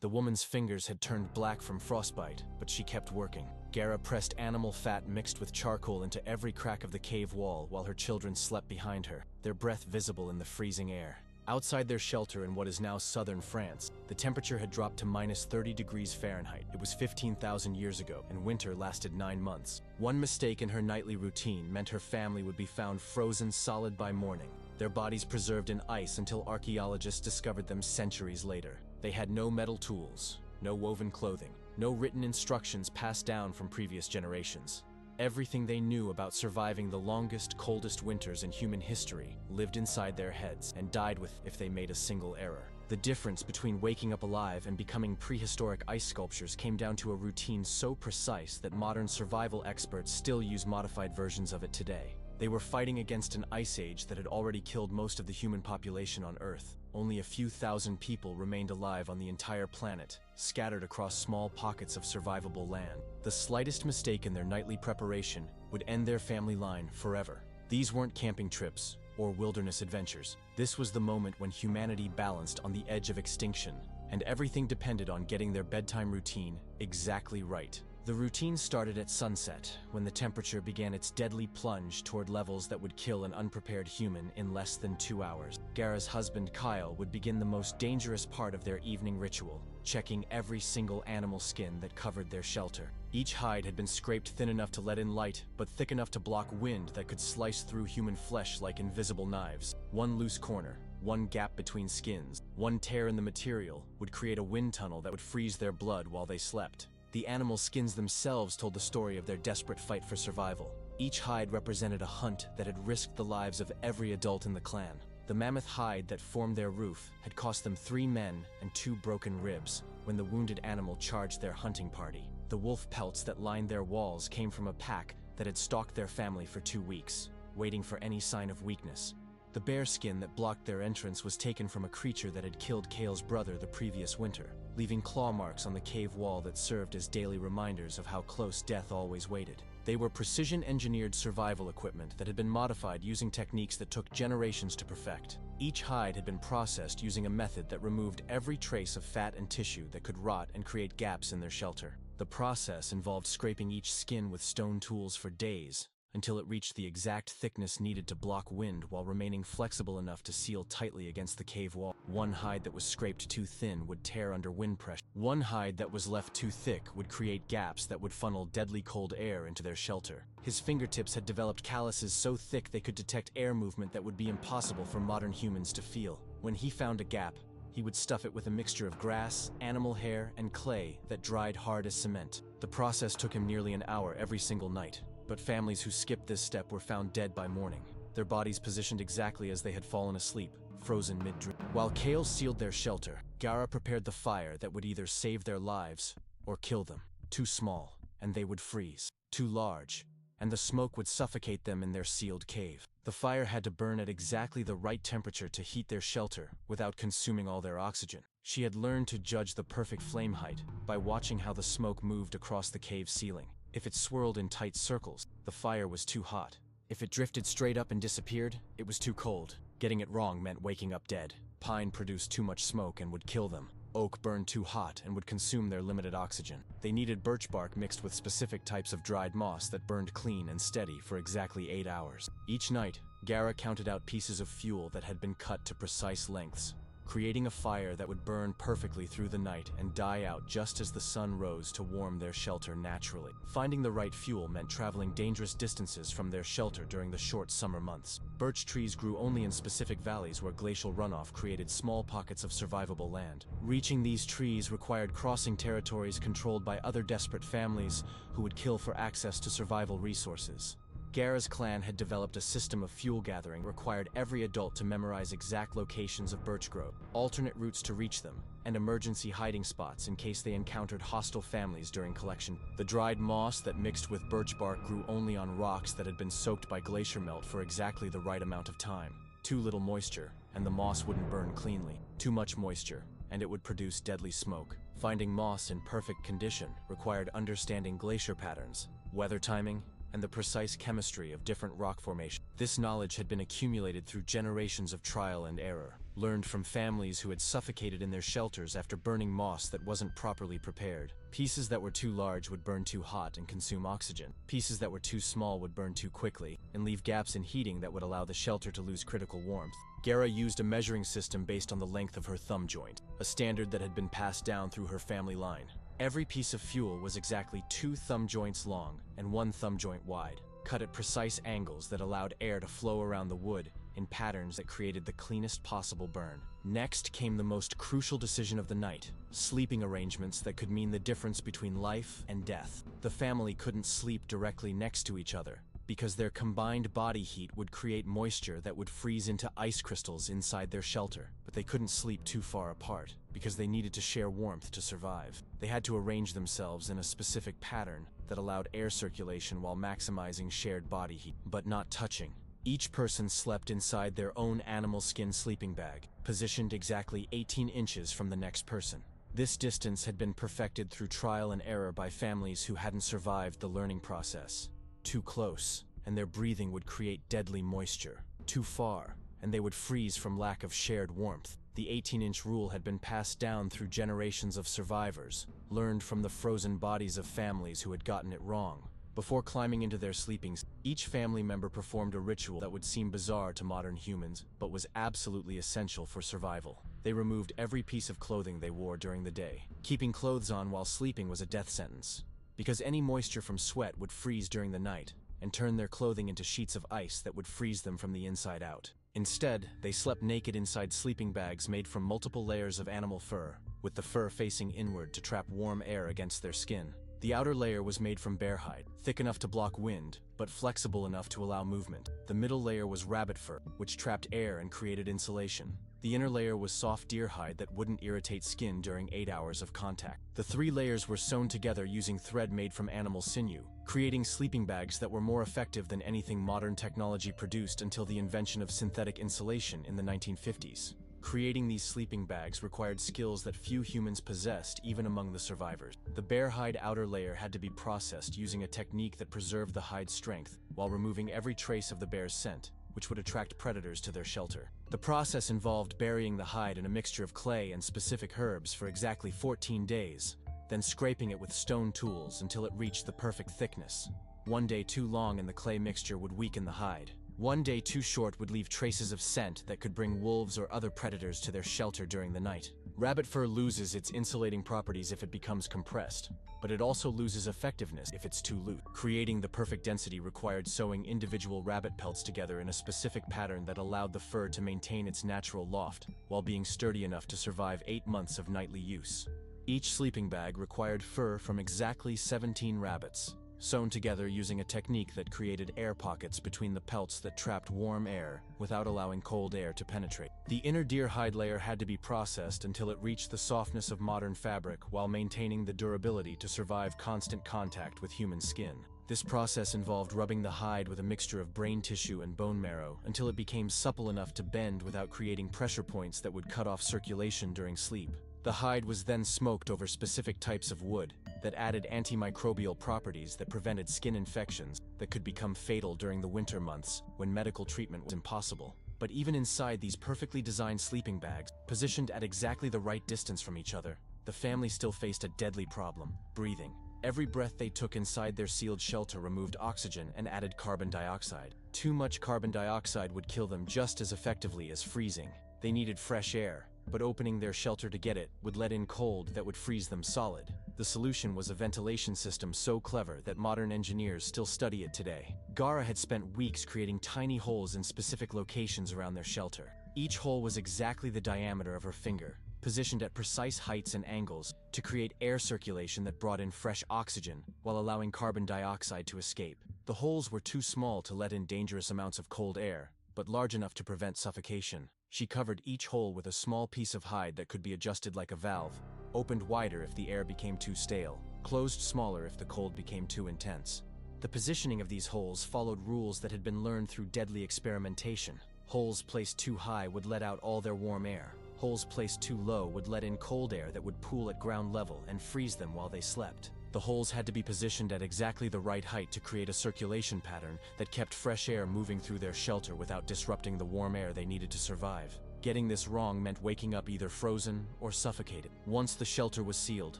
The woman's fingers had turned black from frostbite, but she kept working. Gara pressed animal fat mixed with charcoal into every crack of the cave wall while her children slept behind her, their breath visible in the freezing air. Outside their shelter in what is now southern France, the temperature had dropped to minus 30 degrees Fahrenheit. It was 15,000 years ago, and winter lasted 9 months. One mistake in her nightly routine meant her family would be found frozen solid by morning, their bodies preserved in ice until archaeologists discovered them centuries later. They had no metal tools, no woven clothing, no written instructions passed down from previous generations. Everything they knew about surviving the longest, coldest winters in human history lived inside their heads and died with if they made a single error. The difference between waking up alive and becoming prehistoric ice sculptures came down to a routine so precise that modern survival experts still use modified versions of it today. They were fighting against an ice age that had already killed most of the human population on Earth. Only a few thousand people remained alive on the entire planet, scattered across small pockets of survivable land. The slightest mistake in their nightly preparation would end their family line forever. These weren't camping trips or wilderness adventures. This was the moment when humanity balanced on the edge of extinction, and everything depended on getting their bedtime routine exactly right. The routine started at sunset, when the temperature began its deadly plunge toward levels that would kill an unprepared human in less than 2 hours. Gara's husband Kyle would begin the most dangerous part of their evening ritual, checking every single animal skin that covered their shelter. Each hide had been scraped thin enough to let in light, but thick enough to block wind that could slice through human flesh like invisible knives. One loose corner, one gap between skins, one tear in the material would create a wind tunnel that would freeze their blood while they slept. The animal skins themselves told the story of their desperate fight for survival. Each hide represented a hunt that had risked the lives of every adult in the clan. The mammoth hide that formed their roof had cost them 3 men and 2 broken ribs when the wounded animal charged their hunting party. The wolf pelts that lined their walls came from a pack that had stalked their family for 2 weeks, waiting for any sign of weakness. The bear skin that blocked their entrance was taken from a creature that had killed Kale's brother the previous winter, leaving claw marks on the cave wall that served as daily reminders of how close death always waited. They were precision-engineered survival equipment that had been modified using techniques that took generations to perfect. Each hide had been processed using a method that removed every trace of fat and tissue that could rot and create gaps in their shelter. The process involved scraping each skin with stone tools for days, until it reached the exact thickness needed to block wind while remaining flexible enough to seal tightly against the cave wall. One hide that was scraped too thin would tear under wind pressure. One hide that was left too thick would create gaps that would funnel deadly cold air into their shelter. His fingertips had developed calluses so thick they could detect air movement that would be impossible for modern humans to feel. When he found a gap, he would stuff it with a mixture of grass, animal hair, and clay that dried hard as cement. The process took him nearly an hour every single night. But families who skipped this step were found dead by morning, their bodies positioned exactly as they had fallen asleep, frozen mid-dream. While Kale sealed their shelter, Gara prepared the fire that would either save their lives or kill them. Too small, and they would freeze. Too large, and the smoke would suffocate them in their sealed cave. The fire had to burn at exactly the right temperature to heat their shelter without consuming all their oxygen. She had learned to judge the perfect flame height by watching how the smoke moved across the cave ceiling. If it swirled in tight circles, the fire was too hot. If it drifted straight up and disappeared, it was too cold. Getting it wrong meant waking up dead. Pine produced too much smoke and would kill them. Oak burned too hot and would consume their limited oxygen. They needed birch bark mixed with specific types of dried moss that burned clean and steady for exactly 8 hours. Each night, Gara counted out pieces of fuel that had been cut to precise lengths, creating a fire that would burn perfectly through the night and die out just as the sun rose to warm their shelter naturally. Finding the right fuel meant traveling dangerous distances from their shelter during the short summer months. Birch trees grew only in specific valleys where glacial runoff created small pockets of survivable land. Reaching these trees required crossing territories controlled by other desperate families who would kill for access to survival resources. Gara's clan had developed a system of fuel gathering that required every adult to memorize exact locations of birch grove, alternate routes to reach them, and emergency hiding spots in case they encountered hostile families during collection. The dried moss that mixed with birch bark grew only on rocks that had been soaked by glacier melt for exactly the right amount of time. Too little moisture, and the moss wouldn't burn cleanly. Too much moisture, and it would produce deadly smoke. Finding moss in perfect condition required understanding glacier patterns, weather timing, and the precise chemistry of different rock formations. This knowledge had been accumulated through generations of trial and error, learned from families who had suffocated in their shelters after burning moss that wasn't properly prepared. Pieces that were too large would burn too hot and consume oxygen. Pieces that were too small would burn too quickly and leave gaps in heating that would allow the shelter to lose critical warmth. Gara used a measuring system based on the length of her thumb joint, a standard that had been passed down through her family line. Every piece of fuel was exactly 2 thumb joints long and 1 thumb joint wide, cut at precise angles that allowed air to flow around the wood in patterns that created the cleanest possible burn. Next came the most crucial decision of the night: sleeping arrangements that could mean the difference between life and death. The family couldn't sleep directly next to each other, because their combined body heat would create moisture that would freeze into ice crystals inside their shelter. But they couldn't sleep too far apart, because they needed to share warmth to survive. They had to arrange themselves in a specific pattern that allowed air circulation while maximizing shared body heat, but not touching. Each person slept inside their own animal skin sleeping bag, positioned exactly 18 inches from the next person. This distance had been perfected through trial and error by families who hadn't survived the learning process. Too close, and their breathing would create deadly moisture. Too far, and they would freeze from lack of shared warmth. The 18-inch rule had been passed down through generations of survivors, learned from the frozen bodies of families who had gotten it wrong. Before climbing into their sleepings, each family member performed a ritual that would seem bizarre to modern humans, but was absolutely essential for survival. They removed every piece of clothing they wore during the day. Keeping clothes on while sleeping was a death sentence, because any moisture from sweat would freeze during the night and turn their clothing into sheets of ice that would freeze them from the inside out. Instead, they slept naked inside sleeping bags made from multiple layers of animal fur, with the fur facing inward to trap warm air against their skin. The outer layer was made from bear hide, thick enough to block wind, but flexible enough to allow movement. The middle layer was rabbit fur, which trapped air and created insulation. The inner layer was soft deer hide that wouldn't irritate skin during 8 hours of contact. The 3 layers were sewn together using thread made from animal sinew, creating sleeping bags that were more effective than anything modern technology produced until the invention of synthetic insulation in the 1950s. Creating these sleeping bags required skills that few humans possessed, even among the survivors. The bear hide outer layer had to be processed using a technique that preserved the hide's strength, while removing every trace of the bear's scent, which would attract predators to their shelter. The process involved burying the hide in a mixture of clay and specific herbs for exactly 14 days, then scraping it with stone tools until it reached the perfect thickness. 1 day too long in the clay mixture would weaken the hide. 1 day too short would leave traces of scent that could bring wolves or other predators to their shelter during the night. Rabbit fur loses its insulating properties if it becomes compressed, but it also loses effectiveness if it's too loose. Creating the perfect density required sewing individual rabbit pelts together in a specific pattern that allowed the fur to maintain its natural loft, while being sturdy enough to survive 8 months of nightly use. Each sleeping bag required fur from exactly 17 rabbits, sewn together using a technique that created air pockets between the pelts that trapped warm air without allowing cold air to penetrate. The inner deer hide layer had to be processed until it reached the softness of modern fabric while maintaining the durability to survive constant contact with human skin. This process involved rubbing the hide with a mixture of brain tissue and bone marrow until it became supple enough to bend without creating pressure points that would cut off circulation during sleep. The hide was then smoked over specific types of wood that added antimicrobial properties that prevented skin infections that could become fatal during the winter months when medical treatment was impossible. But even inside these perfectly designed sleeping bags, positioned at exactly the right distance from each other, the family still faced a deadly problem: breathing. Every breath they took inside their sealed shelter removed oxygen and added carbon dioxide. Too much carbon dioxide would kill them just as effectively as freezing. They needed fresh air, but opening their shelter to get it would let in cold that would freeze them solid. The solution was a ventilation system so clever that modern engineers still study it today. Gara had spent weeks creating tiny holes in specific locations around their shelter. Each hole was exactly the diameter of her finger, positioned at precise heights and angles to create air circulation that brought in fresh oxygen while allowing carbon dioxide to escape. The holes were too small to let in dangerous amounts of cold air, but large enough to prevent suffocation. She covered each hole with a small piece of hide that could be adjusted like a valve, opened wider if the air became too stale, closed smaller if the cold became too intense. The positioning of these holes followed rules that had been learned through deadly experimentation. Holes placed too high would let out all their warm air. Holes placed too low would let in cold air that would pool at ground level and freeze them while they slept. The holes had to be positioned at exactly the right height to create a circulation pattern that kept fresh air moving through their shelter without disrupting the warm air they needed to survive. Getting this wrong meant waking up either frozen or suffocated. Once the shelter was sealed,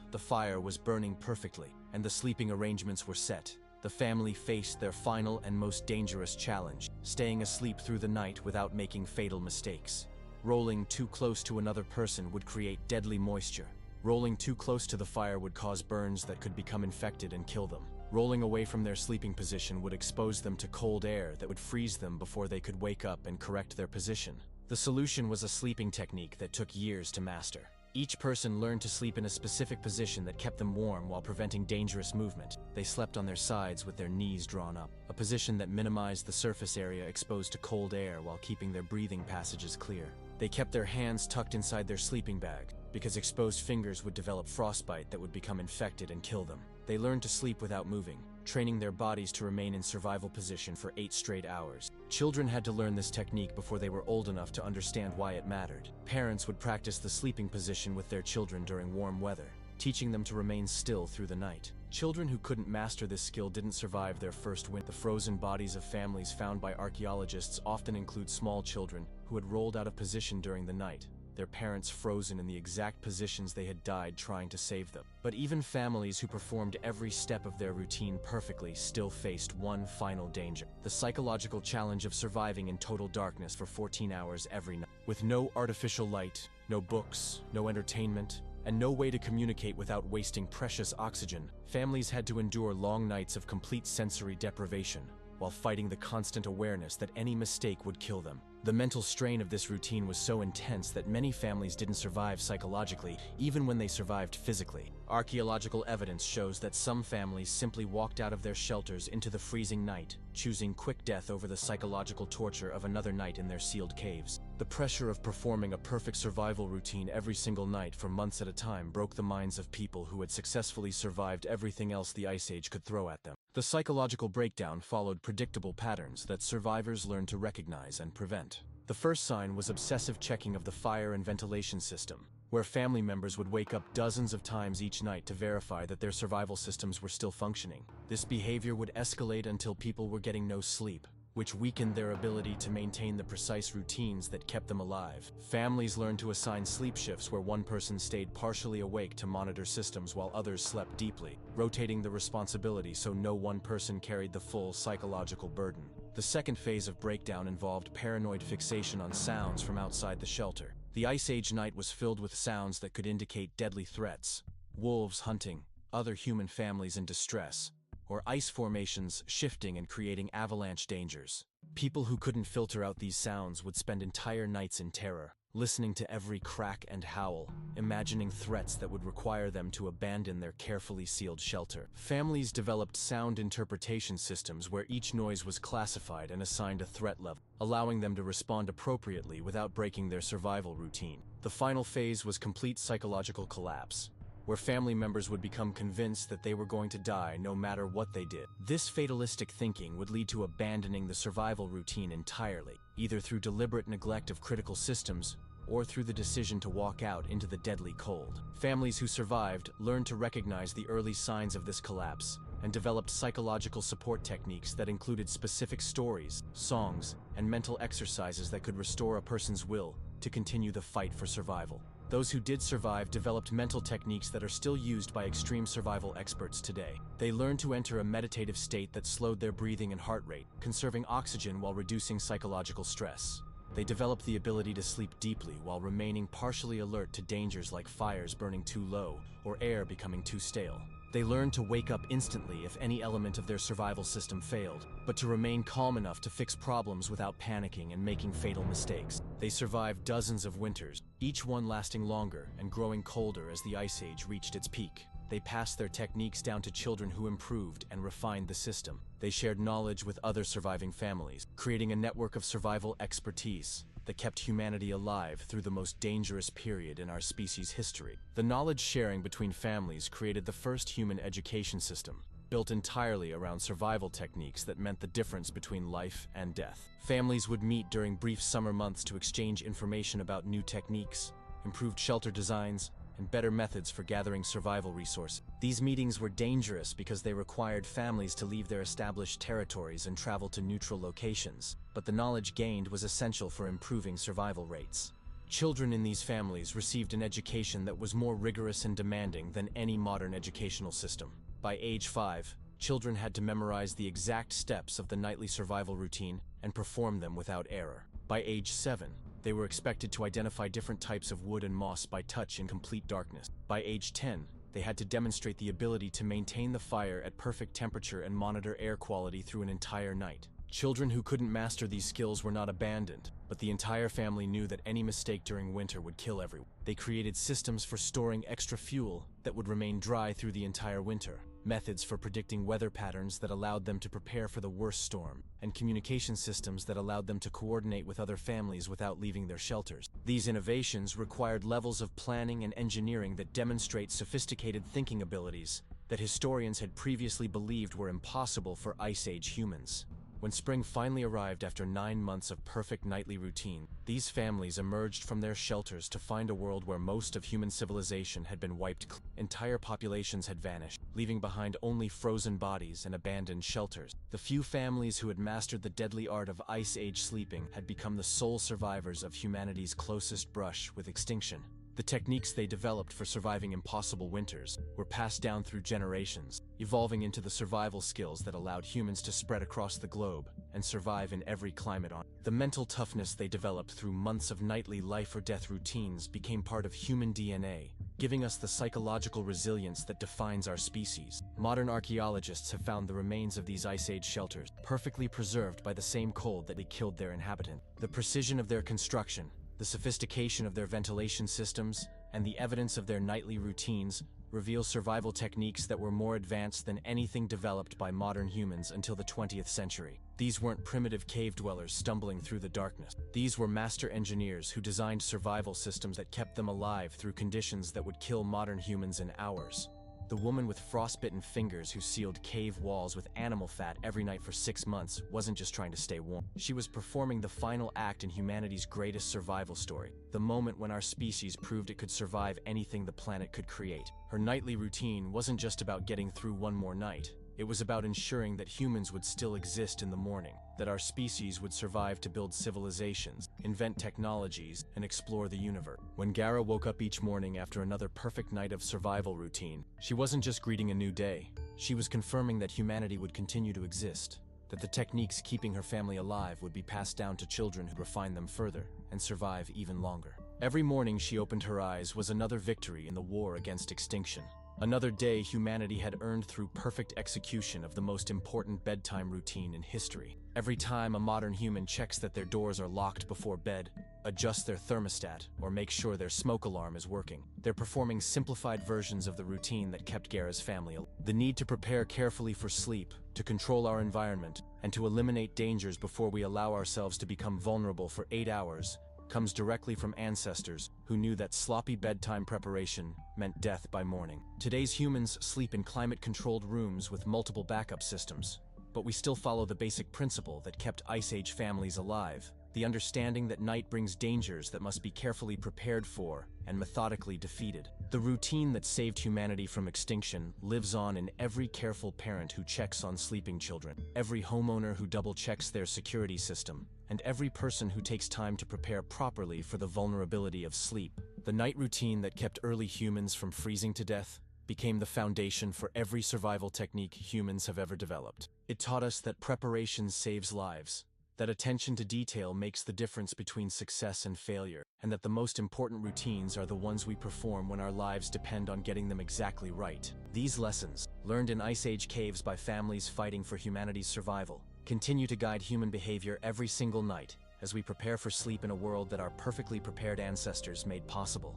the fire was burning perfectly, and the sleeping arrangements were set. The family faced their final and most dangerous challenge, staying asleep through the night without making fatal mistakes. Rolling too close to another person would create deadly moisture. Rolling too close to the fire would cause burns that could become infected and kill them. Rolling away from their sleeping position would expose them to cold air that would freeze them before they could wake up and correct their position. The solution was a sleeping technique that took years to master. Each person learned to sleep in a specific position that kept them warm while preventing dangerous movement. They slept on their sides with their knees drawn up, a position that minimized the surface area exposed to cold air while keeping their breathing passages clear. They kept their hands tucked inside their sleeping bag, because exposed fingers would develop frostbite that would become infected and kill them. They learned to sleep without moving, training their bodies to remain in survival position for 8 straight hours. Children had to learn this technique before they were old enough to understand why it mattered. Parents would practice the sleeping position with their children during warm weather, teaching them to remain still through the night. Children who couldn't master this skill didn't survive their first winter. The frozen bodies of families found by archaeologists often include small children who had rolled out of position during the night, their parents frozen in the exact positions they had died trying to save them. But even families who performed every step of their routine perfectly still faced one final danger: the psychological challenge of surviving in total darkness for 14 hours every night. With no artificial light, no books, no entertainment, and no way to communicate without wasting precious oxygen, families had to endure long nights of complete sensory deprivation, while fighting the constant awareness that any mistake would kill them. The mental strain of this routine was so intense that many families didn't survive psychologically, even when they survived physically. Archaeological evidence shows that some families simply walked out of their shelters into the freezing night, choosing quick death over the psychological torture of another night in their sealed caves. The pressure of performing a perfect survival routine every single night for months at a time broke the minds of people who had successfully survived everything else the Ice Age could throw at them. The psychological breakdown followed predictable patterns that survivors learned to recognize and prevent. The first sign was obsessive checking of the fire and ventilation system, where family members would wake up dozens of times each night to verify that their survival systems were still functioning. This behavior would escalate until people were getting no sleep, which weakened their ability to maintain the precise routines that kept them alive. Families learned to assign sleep shifts where one person stayed partially awake to monitor systems while others slept deeply, rotating the responsibility so no one person carried the full psychological burden. The second phase of breakdown involved paranoid fixation on sounds from outside the shelter. The Ice Age night was filled with sounds that could indicate deadly threats: wolves hunting, other human families in distress, or ice formations shifting and creating avalanche dangers. People who couldn't filter out these sounds would spend entire nights in terror, listening to every crack and howl, imagining threats that would require them to abandon their carefully sealed shelter. Families developed sound interpretation systems where each noise was classified and assigned a threat level, allowing them to respond appropriately without breaking their survival routine. The final phase was complete psychological collapse, where family members would become convinced that they were going to die no matter what they did. This fatalistic thinking would lead to abandoning the survival routine entirely, either through deliberate neglect of critical systems or through the decision to walk out into the deadly cold. Families who survived learned to recognize the early signs of this collapse and developed psychological support techniques that included specific stories, songs, and mental exercises that could restore a person's will to continue the fight for survival. Those who did survive developed mental techniques that are still used by extreme survival experts today. They learned to enter a meditative state that slowed their breathing and heart rate, conserving oxygen while reducing psychological stress. They developed the ability to sleep deeply while remaining partially alert to dangers like fires burning too low or air becoming too stale. They learned to wake up instantly if any element of their survival system failed, but to remain calm enough to fix problems without panicking and making fatal mistakes. They survived dozens of winters, each one lasting longer and growing colder as the Ice Age reached its peak. They passed their techniques down to children who improved and refined the system. They shared knowledge with other surviving families, creating a network of survival expertise that kept humanity alive through the most dangerous period in our species' history. The knowledge sharing between families created the first human education system, built entirely around survival techniques that meant the difference between life and death. Families would meet during brief summer months to exchange information about new techniques, improved shelter designs, and better methods for gathering survival resources. These meetings were dangerous because they required families to leave their established territories and travel to neutral locations, but the knowledge gained was essential for improving survival rates. Children in these families received an education that was more rigorous and demanding than any modern educational system. By age 5, children had to memorize the exact steps of the nightly survival routine and perform them without error. By age 7, they were expected to identify different types of wood and moss by touch in complete darkness. By age 10, they had to demonstrate the ability to maintain the fire at perfect temperature and monitor air quality through an entire night. Children who couldn't master these skills were not abandoned, but the entire family knew that any mistake during winter would kill everyone. They created systems for storing extra fuel that would remain dry through the entire winter, methods for predicting weather patterns that allowed them to prepare for the worst storm, and communication systems that allowed them to coordinate with other families without leaving their shelters. These innovations required levels of planning and engineering that demonstrate sophisticated thinking abilities that historians had previously believed were impossible for Ice Age humans. When spring finally arrived after 9 months of perfect nightly routine, these families emerged from their shelters to find a world where most of human civilization had been wiped clean. Entire populations had vanished, leaving behind only frozen bodies and abandoned shelters. The few families who had mastered the deadly art of Ice Age sleeping had become the sole survivors of humanity's closest brush with extinction. The techniques they developed for surviving impossible winters were passed down through generations, evolving into the survival skills that allowed humans to spread across the globe and survive in every climate on. The mental toughness they developed through months of nightly life-or-death routines became part of human DNA, giving us the psychological resilience that defines our species. Modern archaeologists have found the remains of these Ice Age shelters, perfectly preserved by the same cold that killed their inhabitants. The precision of their construction, the sophistication of their ventilation systems, and the evidence of their nightly routines reveal survival techniques that were more advanced than anything developed by modern humans until the 20th century. These weren't primitive cave dwellers stumbling through the darkness. These were master engineers who designed survival systems that kept them alive through conditions that would kill modern humans in hours. The woman with frostbitten fingers who sealed cave walls with animal fat every night for 6 months wasn't just trying to stay warm. She was performing the final act in humanity's greatest survival story, the moment when our species proved it could survive anything the planet could create. Her nightly routine wasn't just about getting through one more night. It was about ensuring that humans would still exist in the morning, that our species would survive to build civilizations, invent technologies, and explore the universe. When Gara woke up each morning after another perfect night of survival routine, she wasn't just greeting a new day. She was confirming that humanity would continue to exist, that the techniques keeping her family alive would be passed down to children who refine them further and survive even longer. Every morning she opened her eyes was another victory in the war against extinction. Another day humanity had earned through perfect execution of the most important bedtime routine in history. Every time a modern human checks that their doors are locked before bed, adjusts their thermostat, or makes sure their smoke alarm is working, they're performing simplified versions of the routine that kept Gara's family alive. The need to prepare carefully for sleep, to control our environment, and to eliminate dangers before we allow ourselves to become vulnerable for 8 hours comes directly from ancestors who knew that sloppy bedtime preparation meant death by morning. Today's humans sleep in climate-controlled rooms with multiple backup systems, but we still follow the basic principle that kept Ice Age families alive, the understanding that night brings dangers that must be carefully prepared for and methodically defeated. The routine that saved humanity from extinction lives on in every careful parent who checks on sleeping children, every homeowner who double-checks their security system, and every person who takes time to prepare properly for the vulnerability of sleep. The night routine that kept early humans from freezing to death became the foundation for every survival technique humans have ever developed. It taught us that preparation saves lives, that attention to detail makes the difference between success and failure, and that the most important routines are the ones we perform when our lives depend on getting them exactly right. These lessons, learned in Ice Age caves by families fighting for humanity's survival, continue to guide human behavior every single night as we prepare for sleep in a world that our perfectly prepared ancestors made possible.